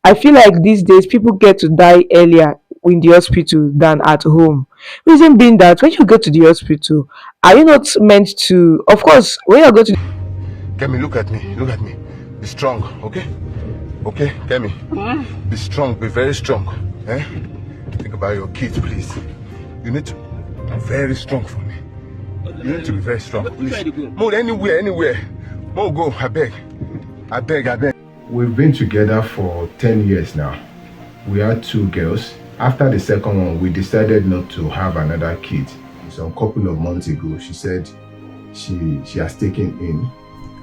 I feel like these days people get to die earlier in the hospital than at home. Reason being that when you go to the hospital, are you not meant to? Of course, when you go to Kemi, look at me. Look at me. Be strong, okay? Okay, Kemi. Be strong. Be very strong. Eh? Think about your kids, please. You need to be very strong for me. You need to be very strong, please. Move anywhere, anywhere. Move, go. I beg. I beg, I beg. We've been together for 10 years now. We had 2 girls. After the second one, we decided not to have another kid. Some couple of months ago, she said she has taken in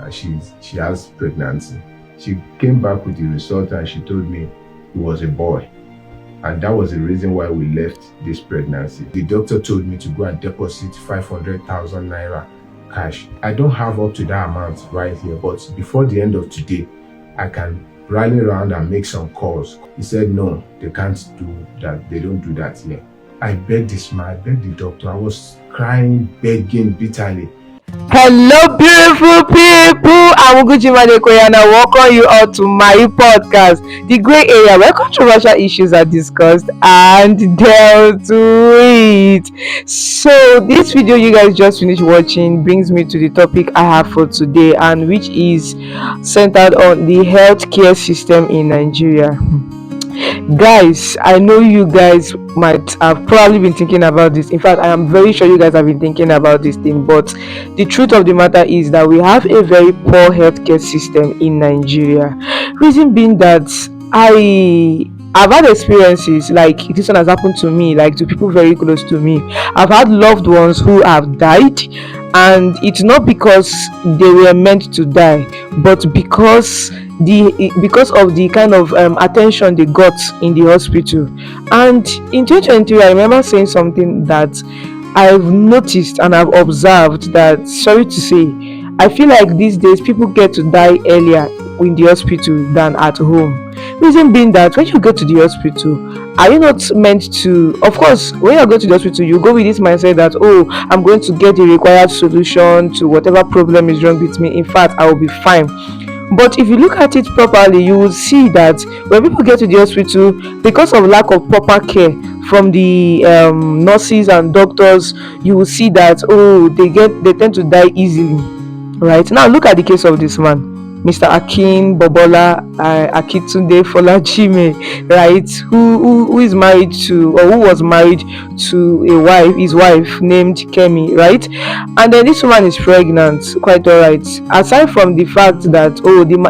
and she has pregnancy. She came back with the result and she told me it was a boy. And that was the reason why we left this pregnancy. The doctor told me to go and deposit 500,000 naira cash. I don't have up to that amount right here, but before the end of today, I can rally around and make some calls. He said, no, they can't do that. They don't do that here. I begged this man, I begged the doctor. I was crying, begging bitterly. Hello, beautiful people. I'm Uguchi Madekoya and I welcome you all to my podcast, The Grey Area, where controversial issues are discussed and dealt with. So, this video you guys just finished watching brings me to the topic I have for today, and which is centered on the healthcare system in Nigeria. Guys, I know you guys might have probably been thinking about this. In fact, I am very sure you guys have been thinking about this thing, but the truth of the matter is that we have a very poor healthcare system in Nigeria. Reason being that I've had experiences like this one has happened to me, like to people very close to me. I've had loved ones who have died, and it's not because they were meant to die, but because of the kind of attention they got in the hospital. And in 2023, I remember saying something that I've noticed and I've observed that, sorry to say, I feel like these days people get to die earlier in the hospital than at home. Reason being that when you go to the hospital, are you not meant to? Of course, when you go to the hospital, you go with this mindset that, oh, I'm going to get the required solution to whatever problem is wrong with me. In fact, I will be fine. But if you look at it properly, you will see that when people get to the hospital, because of lack of proper care from the nurses and doctors, you will see that, oh, they tend to die easily. Right now, look at the case of this man, Mr. Akin Bobola Akitunde Folajime, right? Who is married to, or who was married to his wife named Kemi, right? And then this woman is pregnant, quite alright. Aside from the fact that,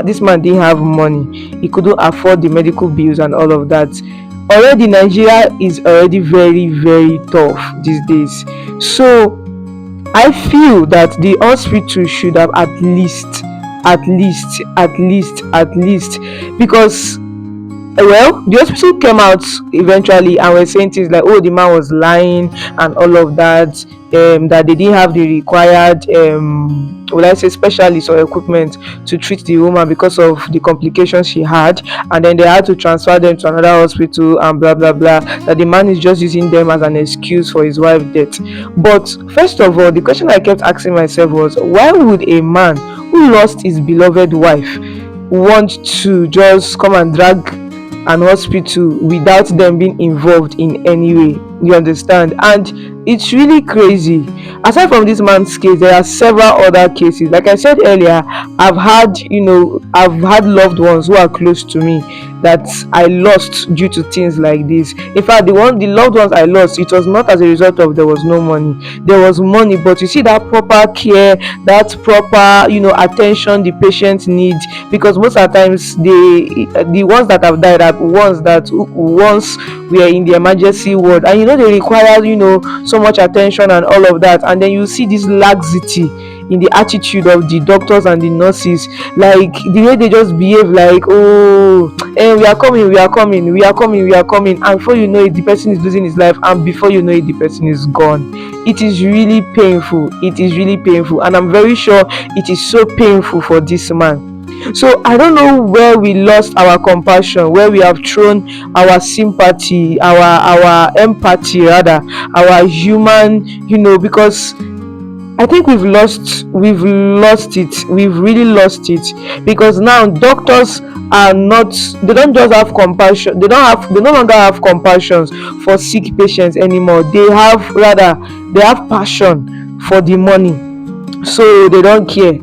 this man didn't have money, he couldn't afford the medical bills and all of that. Already Nigeria is already very, very tough these days. So I feel that the hospital should have at least, because, well, the hospital came out eventually and were saying things like, oh, the man was lying and all of that, that they didn't have the required specialists or equipment to treat the woman because of the complications she had, and then they had to transfer them to another hospital and blah blah blah, that the man is just using them as an excuse for his wife's death. But first of all, the question I kept asking myself was, why would a man who lost his beloved wife want to just come and drag an hospital without them being involved in any way? You understand? And it's really crazy. Aside from this man's case, there are several other cases. Like I said earlier, I've had loved ones who are close to me that I lost due to things like this. In fact, the loved ones I lost, it was not as a result of there was no money. There was money, but you see that proper care, that proper attention the patient needs, because most of the times the ones that have died are ones that once were in the emergency ward, and they require so much attention and all of that. And then you see this laxity in the attitude of the doctors and the nurses, like the way they just behave, like, oh, we are coming, and before you know it, the person is losing his life, and before you know it, the person is gone. It is really painful, and I'm very sure it is so painful for this man. So I don't know where we lost our compassion, where we have thrown our sympathy, our empathy rather, our human, because I think we've lost it. We've really lost it, because now doctors are not, they don't just have compassion. They no longer have compassion for sick patients anymore. They have passion for the money, so they don't care.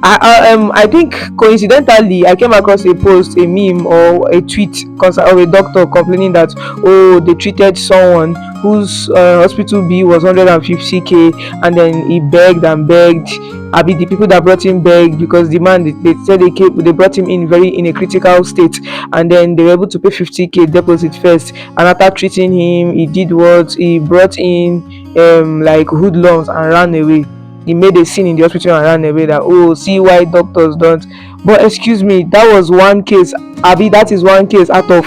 I think coincidentally I came across a post, a meme, or a tweet of a doctor complaining that, oh, they treated someone whose hospital bill was 150k, and then he begged and begged. I mean, the people that brought him begged, because the man, they said they brought him in a critical state, and then they were able to pay 50k deposit first, and after treating him, he did what, he brought in like hoodlums and ran away. He made a scene in the hospital and ran away, that, oh, see why doctors don't. But excuse me, that was one case. Abi, that is one case out of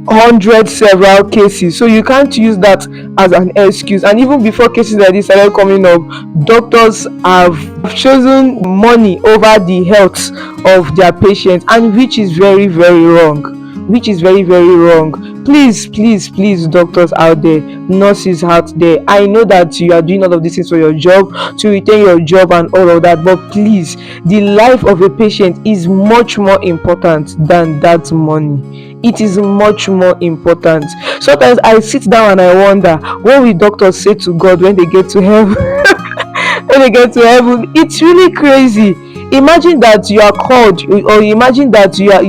hundred several cases, so you can't use that as an excuse. And even before cases like this started coming up, doctors have chosen money over the health of their patients, and which is very, very wrong, which is very, very wrong. Please, please, please, doctors out there, nurses out there, I know that you are doing all of these things for your job, to retain your job and all of that, but please, the life of a patient is much more important than that money. It is much more important. Sometimes I sit down and I wonder, what will doctors say to God when they get to heaven? When they get to heaven, it's really crazy. Imagine that you are called, or imagine that you are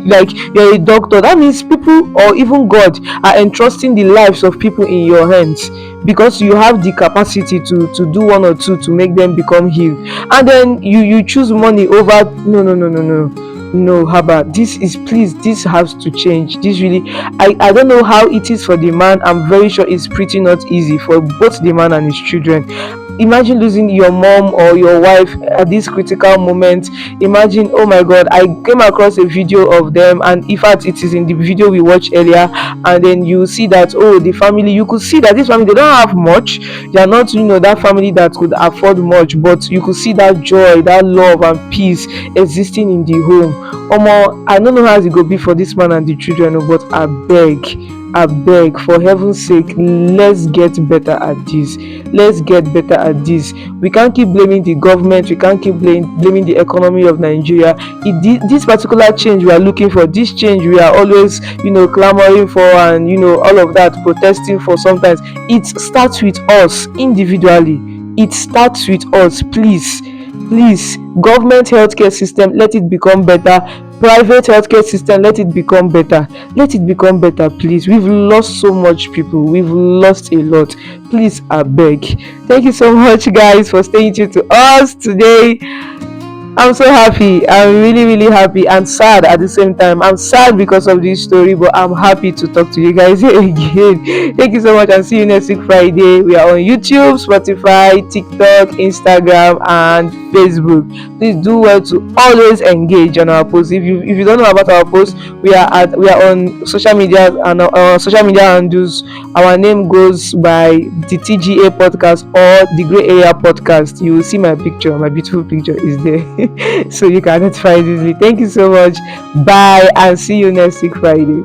like you're a doctor. That means people, or even God, are entrusting the lives of people in your hands, because you have the capacity to do one or two to make them become healed, and then you choose money over. No, no, no, no, no, no, Haba, this has to change. This really, I don't know how it is for the man. I'm very sure it's pretty not easy for both the man and his children. Imagine losing your mom or your wife at this critical moment. Imagine, oh my god, I came across a video of them, and in fact it is in the video we watched earlier, and then you see that, oh, the family, you could see that this family, they don't have much. They are not, that family that could afford much, but you could see that joy, that love and peace existing in the home. Omo, I don't know how it go be for this man and the children, but I beg, for heaven's sake, let's get better at this. Let's get better at this. We can't keep blaming the government. We can't keep blaming the economy of Nigeria. This particular change we are looking for, this change we are always, clamoring for, and all of that, protesting for. Sometimes it starts with us individually. It starts with us. Please, government healthcare system, let it become better. Private healthcare system, let it become better. Please. We've lost so much people. We've lost a lot. Please, I beg. Thank you so much, guys, for staying tuned to us today. I'm so happy. I'm really, really happy and sad at the same time. I'm sad because of this story, but I'm happy to talk to you guys again. Thank you so much, and see you next week, Friday. We are on YouTube, Spotify, TikTok, Instagram, and Facebook. Please do well to always engage on our posts. If you don't know about our posts, we are on social media, and social media handles. Our name goes by the TGA podcast or the Grey Area podcast. You will see my picture. My beautiful picture is there. So you can identify easily. Thank you so much. Bye, and see you next week, Friday.